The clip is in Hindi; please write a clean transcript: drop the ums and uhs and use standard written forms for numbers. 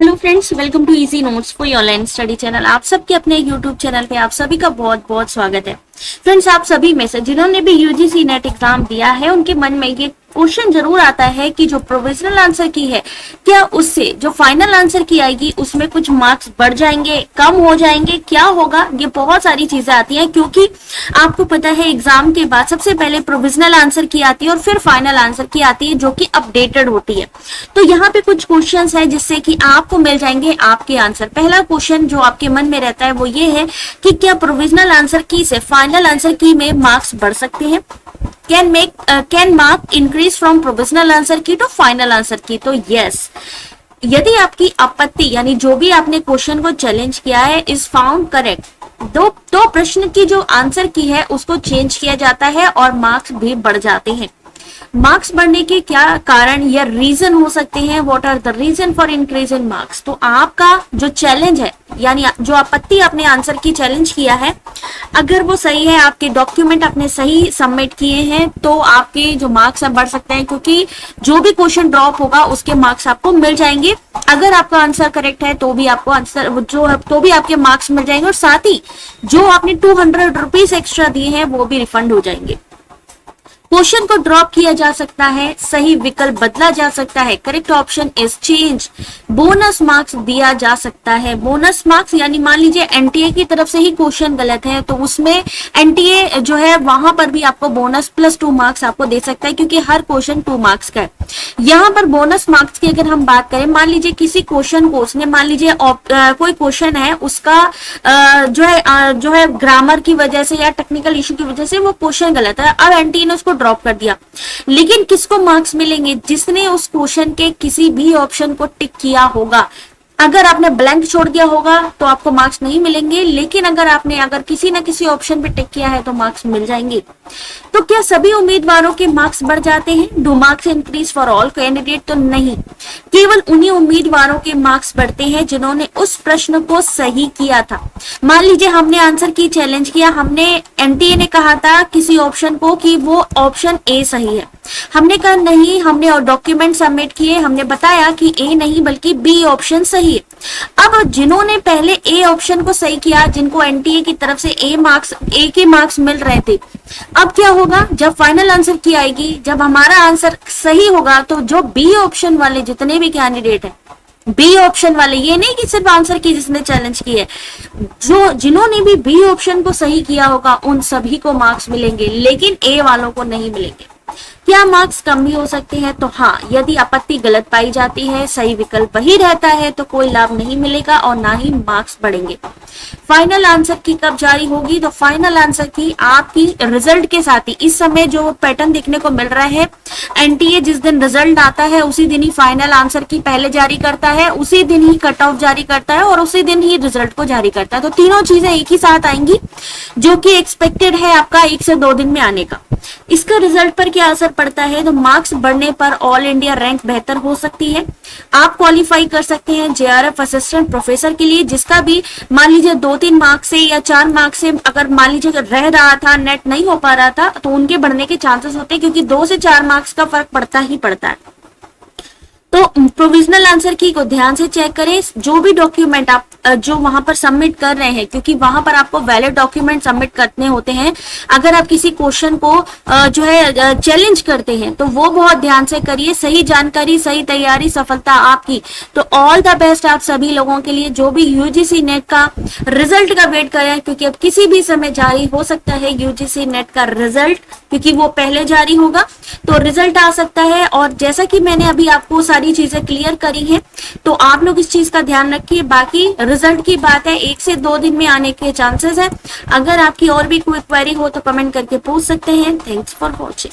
Hello friends, welcome to easy notes for online study channel. आप सबके अपने यूट्यूब चैनल पे आप सभी का बहुत बहुत स्वागत है। फ्रेंड्स, आप सभी में से जिन्होंने भी यूजीसी नेट एग्जाम दिया है उनके मन में ये क्वेश्चन जरूर आता है कि जो प्रोविजनल आंसर की है, क्या उससे जो फाइनल आंसर की आएगी उसमें कुछ मार्क्स बढ़ जाएंगे, कम हो जाएंगे, क्या होगा। ये बहुत सारी चीजें आती हैं क्योंकि आपको पता है एग्जाम के बाद सबसे पहले प्रोविजनल आंसर की आती है और फिर फाइनल आंसर की आती है जो कि अपडेटेड होती है। तो यहाँ पे कुछ क्वेश्चंस है जिससे कि आपको मिल जाएंगे आपके आंसर। पहला क्वेश्चन जो आपके मन में रहता है वो ये है कि क्या प्रोविजनल आंसर की से फाइनल आंसर की में मार्क्स बढ़ सकते हैं। Can mark increase from provisional answer की टू फाइनल आंसर की। तो यस, यदि आपकी आपत्ति यानी जो भी आपने क्वेश्चन को चैलेंज किया है इज फाउंड करेक्ट, दो प्रश्न की जो आंसर की है उसको चेंज किया जाता है और मार्क्स भी बढ़ जाते हैं। मार्क्स बढ़ने के क्या कारण या रीजन हो सकते हैं, what are the reason for increase in marks. तो आपका जो चैलेंज है यानी जो आपत्ति आपने आंसर की चैलेंज किया है, अगर वो सही है, आपके डॉक्यूमेंट आपने सही सबमिट किए हैं, तो आपके जो मार्क्स है बढ़ सकते हैं क्योंकि जो भी क्वेश्चन ड्रॉप होगा उसके मार्क्स आपको मिल जाएंगे। अगर आपका आंसर करेक्ट है तो भी आपको आंसर तो भी आपके मार्क्स मिल जाएंगे और साथ ही जो आपने 200 रुपीज एक्स्ट्रा दिए हैं वो भी रिफंड हो जाएंगे। क्वेश्चन को ड्रॉप किया जा सकता है, सही विकल्प बदला जा सकता है, correct option is change. Bonus marks दिया जा सकता है। बोनस मार्क्स यानी मान लीजिए एनटीए की तरफ से ही क्वेश्चन गलत है तो उसमें एनटीए जो है वहां पर भी आपको बोनस प्लस 2 मार्क्स आपको दे सकता है क्योंकि हर क्वेश्चन 2 मार्क्स का है। यहाँ पर बोनस मार्क्स की अगर हम बात करें, मान लीजिए किसी क्वेश्चन को उसने मान लीजिए कोई क्वेश्चन है उसका जो है ग्रामर की वजह से या टेक्निकल इशू की वजह से वो क्वेश्चन गलत है, अब एनटीए ने उसको ड्रॉप कर दिया, लेकिन किसको मार्क्स मिलेंगे? जिसने उस क्वेश्चन के किसी भी ऑप्शन को टिक किया होगा। अगर आपने ब्लैंक छोड़ दिया होगा तो आपको मार्क्स नहीं मिलेंगे, लेकिन अगर किसी न किसी ऑप्शन पे टिक किया है तो मार्क्स मिल जाएंगे। तो क्या सभी उम्मीदवारों के मार्क्स बढ़ जाते हैं? Do marks increase for all candidate? तो नहीं, केवल उन्हीं उम्मीदवारों के मार्क्स बढ़ते हैं जिन्होंने उस प्रश्न को सही किया था। मान लीजिए हमने आंसर की चैलेंज किया, हमने एनटीए ने कहा था किसी ऑप्शन को कि वो ऑप्शन ए सही है, हमने कहा नहीं, हमने डॉक्यूमेंट सबमिट किए, हमने बताया कि ए नहीं बल्कि बी ऑप्शन सही है। अब जिन्होंने पहले ए ऑप्शन को सही किया, जिनको एनटीए की तरफ से ए के मार्क्स मिल रहे थे, अब क्या होगा जब फाइनल आंसर की आएगी, जब हमारा आंसर सही होगा तो जो बी ऑप्शन वाले जितने भी कैंडिडेट हैं, बी ऑप्शन वाले, ये नहीं कि सिर्फ आंसर की जिसने चैलेंज की है, जिन्होंने भी बी ऑप्शन को सही किया होगा उन सभी को मार्क्स मिलेंगे, लेकिन ए वालों को नहीं मिलेंगे। क्या मार्क्स कम भी हो सकते हैं? तो हाँ, यदि आपत्ति गलत पाई जाती है, सही विकल्प वही रहता है तो कोई लाभ नहीं मिलेगा और ना ही मार्क्स बढ़ेंगे। फाइनल आंसर की कब जारी होगी? तो फाइनल आंसर की आपकी रिजल्ट के साथ ही, इस समय जो पैटर्न देखने को मिल रहा है, एनटीए जिस दिन रिजल्ट आता है उसी दिन ही फाइनल आंसर की पहले जारी करता है, उसी दिन ही कट ऑफ जारी करता है और उसी दिन ही रिजल्ट को जारी करता है। तो तीनों चीजें एक ही साथ आएंगी जो कि एक्सपेक्टेड है आपका 1 से 2 दिन में आने का। इसका रिजल्ट पर क्या असर पड़ता है? तो मार्क्स बढ़ने पर ऑल इंडिया रैंक बेहतर हो सकती है, आप क्वालिफाई कर सकते हैं जेआरएफ असिस्टेंट प्रोफेसर के लिए, जिसका भी मान लीजिए 2-3 मार्क्स से या 4 मार्क्स से अगर मान लीजिए रह रहा था, नेट नहीं हो पा रहा था, तो उनके बढ़ने के चांसेस होते हैं क्योंकि 2 से 4 मार्क्स का फर्क पड़ता ही पड़ता है। तो प्रोविजनल आंसर की को ध्यान से चेक करें, जो भी डॉक्यूमेंट आप जो वहां पर सबमिट कर रहे हैं, क्योंकि वहां पर आपको वैलिड डॉक्यूमेंट सबमिट करने होते हैं। अगर आप किसी क्वेश्चन को जो है चैलेंज करते हैं तो वो बहुत ध्यान से करिए। सही जानकारी, सही तैयारी, सफलता आपकी। तो ऑल द बेस्ट आप सभी लोगों के लिए जो भी यूजीसी नेट का रिजल्ट का वेट करें, क्योंकि अब किसी भी समय जारी हो सकता है यूजीसी नेट का रिजल्ट, क्योंकि वो पहले जारी होगा तो रिजल्ट आ सकता है। और जैसा कि मैंने अभी आपको सारी चीजें क्लियर करी हैं, तो आप लोग इस चीज का ध्यान रखिए। बाकी रिजल्ट की बात है, 1 से 2 दिन में आने के चांसेस है। अगर आपकी और भी कोई क्वेरी हो तो कमेंट करके पूछ सकते हैं। Thanks for watching.